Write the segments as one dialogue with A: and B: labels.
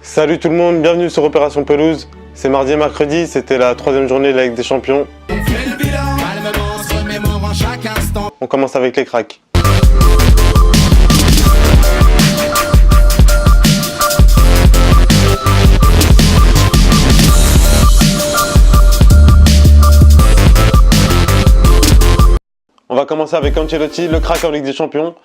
A: Salut tout le monde, bienvenue sur Opération Pelouse. C'est mardi et mercredi, c'était la troisième journée de la Ligue des Champions. On commence avec les cracks. On va commencer avec Ancelotti, le crack en Ligue des Champions.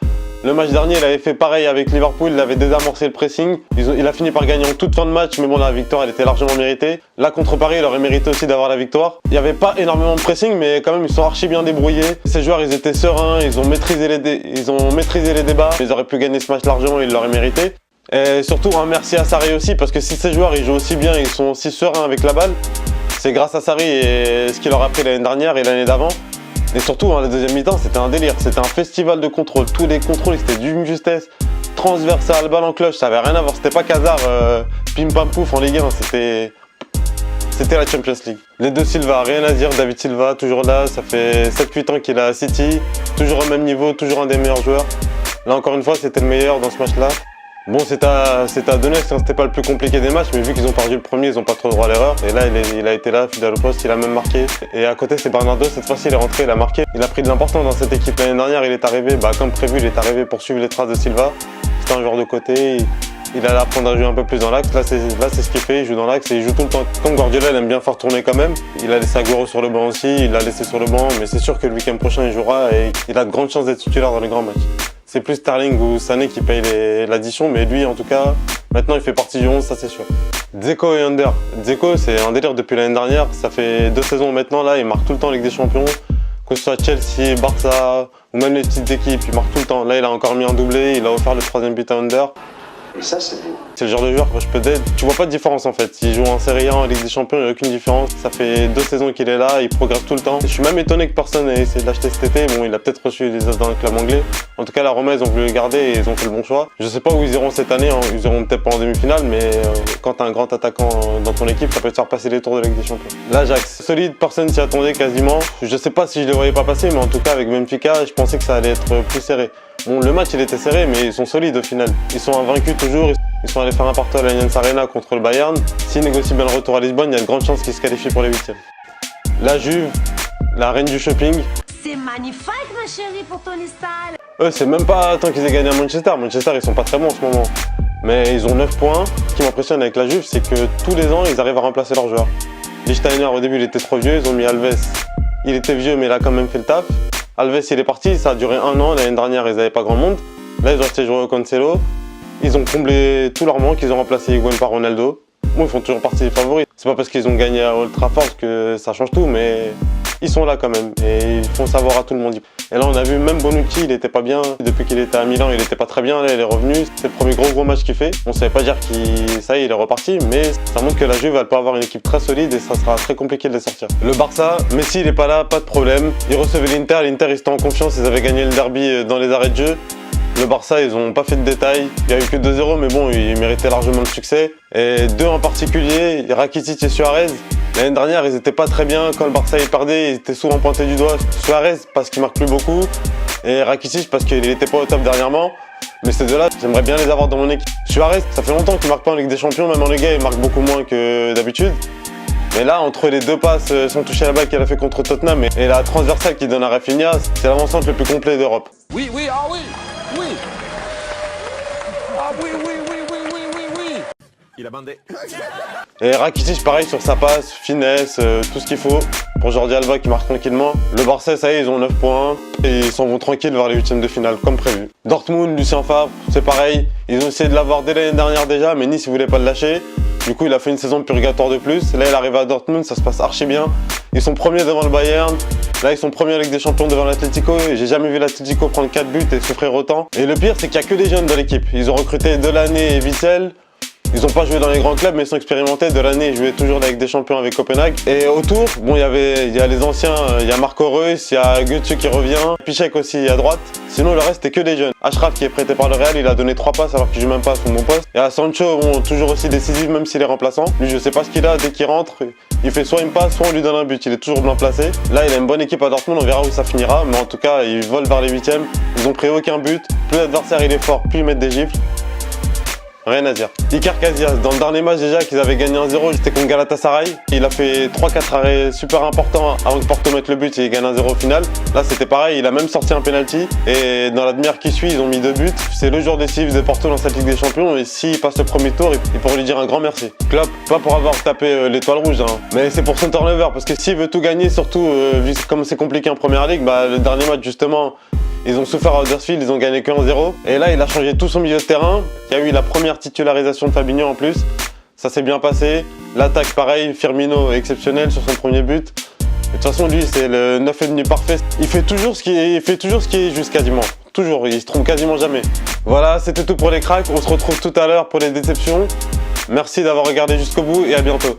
A: Le match dernier, il avait fait pareil avec Liverpool, il avait désamorcé le pressing. Il a fini par gagner en toute fin de match, mais bon, la victoire, elle était largement méritée. Là, contre Paris, il aurait mérité aussi d'avoir la victoire. Il n'y avait pas énormément de pressing, mais quand même, ils sont archi bien débrouillés. Ces joueurs, ils étaient sereins, ils ont maîtrisé les débats. Ils auraient pu gagner ce match largement, ils l'auraient mérité. Et surtout, un merci à Sarri aussi, parce que si ces joueurs, ils jouent aussi bien, ils sont aussi sereins avec la balle, c'est grâce à Sarri et ce qu'il leur a pris l'année dernière et l'année d'avant. Et surtout, la deuxième mi-temps, c'était un délire. C'était un festival de contrôle. Tous les contrôles, c'était d'une justesse transversale, balle en cloche. Ça avait rien à voir. C'était pas Casar, pim pam pouf en Ligue 1. C'était la Champions League. Les deux Silva, rien à dire. David Silva, toujours là. Ça fait 7-8 ans qu'il est à City. Toujours au même niveau, toujours un des meilleurs joueurs. Là, encore une fois, c'était le meilleur dans ce match-là. Bon, c'était à Donetsk, hein, c'était pas le plus compliqué des matchs, mais vu qu'ils ont perdu le premier, ils ont pas trop droit à l'erreur. Et là, il a été là, fidèle au poste, il a même marqué. Et à côté, c'est Bernardo, cette fois-ci, il est rentré, il a marqué. Il a pris de l'importance dans cette équipe. L'année dernière, il est arrivé, comme prévu, il est arrivé pour suivre les traces de Silva. C'était un joueur de côté, il allait apprendre à jouer un peu plus dans l'axe. Là, c'est ce qu'il fait, il joue dans l'axe et il joue tout le temps. Comme Guardiola, il aime bien faire tourner quand même. Il a laissé Agüero sur le banc aussi, il l'a laissé sur le banc, mais c'est sûr que le week-end prochain, il jouera et il a de grandes chances d'être titulaire dans les grands matchs. C'est plus Sterling ou Sané qui paye l'addition, mais lui, en tout cas, maintenant, il fait partie du 11, ça c'est sûr. Dzeko et Under. Dzeko, c'est un délire depuis l'année dernière. Ça fait 2 saisons maintenant, là, il marque tout le temps en Ligue des Champions. Que ce soit Chelsea, Barça ou même les petites équipes, il marque tout le temps. Là, il a encore mis un doublé, il a offert le 3e but à Under.
B: Et ça, c'est beau.
A: C'est le genre de joueur que je peux dire. Tu vois pas de différence en fait. S'il joue en Serie A, en Ligue des Champions, il n'y a aucune différence. Ça fait 2 saisons qu'il est là, il progresse tout le temps. Je suis même étonné que personne n'ait essayé de l'acheter cet été. Bon, il a peut-être reçu des offres dans le club anglais. En tout cas, la Roma, ils ont voulu le garder et ils ont fait le bon choix. Je sais pas où ils iront cette année, hein. Ils iront peut-être pas en demi-finale, mais quand t'as un grand attaquant dans ton équipe, ça peut te faire passer les tours de la Ligue des Champions. L'Ajax, solide, personne s'y attendait quasiment. Je sais pas si je les voyais pas passer, mais en tout cas, avec Benfica, je pensais que ça allait être plus serré. Bon, le match, il était serré, mais ils sont solides au final. Ils sont invaincus toujours. Ils sont allés faire un partout à l'Allianz Arena contre le Bayern. S'ils négocient bien le retour à Lisbonne, il y a de grandes chances qu'ils se qualifient pour les 8e. La Juve, la reine du shopping.
C: C'est magnifique, ma chérie, pour Tony Style.
A: Eux, c'est même pas tant qu'ils aient gagné à Manchester. Manchester, ils sont pas très bons en ce moment. Mais ils ont 9 points. Ce qui m'impressionne avec la Juve, c'est que tous les ans, ils arrivent à remplacer leurs joueurs. Lichtsteiner, au début, il était trop vieux. Ils ont mis Alves. Il était vieux, mais il a quand même fait le taf. Alves, il est parti. Ça a duré 1 an. L'année dernière, ils n'avaient pas grand monde. Là, ils ont acheté Joao Cancelo. Ils ont comblé tout leur manque, ils ont remplacé Higuaín par Ronaldo. Bon, ils font toujours partie des favoris. C'est pas parce qu'ils ont gagné à Old Trafford que ça change tout, mais ils sont là quand même et ils font savoir à tout le monde. Et là, on a vu même Bonucci, il était pas bien. Depuis qu'il était à Milan, il était pas très bien. Là, il est revenu. C'est le premier gros match qu'il fait. On savait pas dire ça y est, il est reparti, mais ça montre que la Juve, elle peut avoir une équipe très solide et ça sera très compliqué de les sortir. Le Barça, Messi, il est pas là, pas de problème. Ils recevaient l'Inter, ils étaient en confiance, ils avaient gagné le derby dans les arrêts de jeu. Le Barça, ils n'ont pas fait de détails. Il n'y a eu que 2-0, mais bon, ils méritaient largement le succès. Et 2 en particulier, Rakitic et Suarez. L'année dernière, ils n'étaient pas très bien. Quand le Barça y perdait, ils étaient souvent pointés du doigt. Suarez, parce qu'il marque plus beaucoup. Et Rakitic, parce qu'il n'était pas au top dernièrement. Mais ces deux-là, j'aimerais bien les avoir dans mon équipe. Suarez, ça fait longtemps qu'il ne marque pas en Ligue des Champions. Même en Ligue 1, il marque beaucoup moins que d'habitude. Mais là, entre les 2 passes sans toucher la balle qu'elle a fait contre Tottenham et la transversale qu'il donne à Rafinha, c'est l'avant-centre le plus complet d'Europe.
D: Oui, ah oui, oui. Ah oui. Il a bandé.
A: Et Rakitic, pareil, sur sa passe, finesse, tout ce qu'il faut pour Jordi Alba qui marque tranquillement. Le Barça, ça y est, ils ont 9 points et ils s'en vont tranquilles vers les 8e de finale, comme prévu. Dortmund, Lucien Favre, c'est pareil. Ils ont essayé de l'avoir dès l'année dernière déjà, mais Nice, ils voulaient pas le lâcher. Du coup, il a fait une saison de purgatoire de plus. Là, il arrive à Dortmund, ça se passe archi bien. Ils sont premiers devant le Bayern. Là, ils sont premiers avec des champions devant l'Atlético. Et j'ai jamais vu l'Atlético prendre 4 buts et souffrir autant. Et le pire, c'est qu'il n'y a que des jeunes dans l'équipe. Ils ont recruté Delaney et Witsel. Ils n'ont pas joué dans les grands clubs, mais ils sont expérimentés. Delaney, il jouait toujours avec des champions avec Copenhague. Et autour, bon, il y a les anciens, il y a Marco Reus, il y a Götze qui revient, Piszczek aussi à droite. Sinon, le reste, c'était que des jeunes. Achraf, qui est prêté par le Real, il a donné 3 passes alors qu'il joue même pas à son bon poste. Et à Sancho, bon, toujours aussi décisif, même s'il est remplaçant. Lui, je sais pas ce qu'il a, dès qu'il rentre, il fait soit une passe, soit on lui donne un but. Il est toujours bien placé. Là, il a une bonne équipe à Dortmund, on verra où ça finira. Mais en tout cas, ils volent vers les 8e. Ils ont pris aucun but. Plus l'adversaire il est fort, plus ils mettent des gifles. Rien à dire. Iker Casillas, dans le dernier match déjà qu'ils avaient gagné 1-0, c'était contre Galatasaray. Il a fait 3-4 arrêts super importants avant que Porto mette le but et il gagne 1-0 au final. Là c'était pareil, il a même sorti un penalty. Et dans la demi-heure qui suit, ils ont mis 2 buts. C'est le jour décisif de Porto dans cette Ligue des Champions. Et s'il passe le premier tour, il pourrait lui dire un grand merci. Klopp, pas pour avoir tapé l'étoile rouge, hein, mais c'est pour son turnover. Parce que s'il veut tout gagner, surtout vu comme c'est compliqué en première ligue, bah, le dernier match justement, ils ont souffert à Huddersfield, ils ont gagné que 1-0. Et là, il a changé tout son milieu de terrain. Il y a eu la première titularisation de Fabinho en plus. Ça s'est bien passé. L'attaque, pareil, Firmino exceptionnel sur son premier but. De toute façon, lui, c'est le 9,5 parfait. Il fait toujours ce qui est juste quasiment. Toujours, il se trompe quasiment jamais. Voilà, c'était tout pour les cracks. On se retrouve tout à l'heure pour les déceptions. Merci d'avoir regardé jusqu'au bout et à bientôt.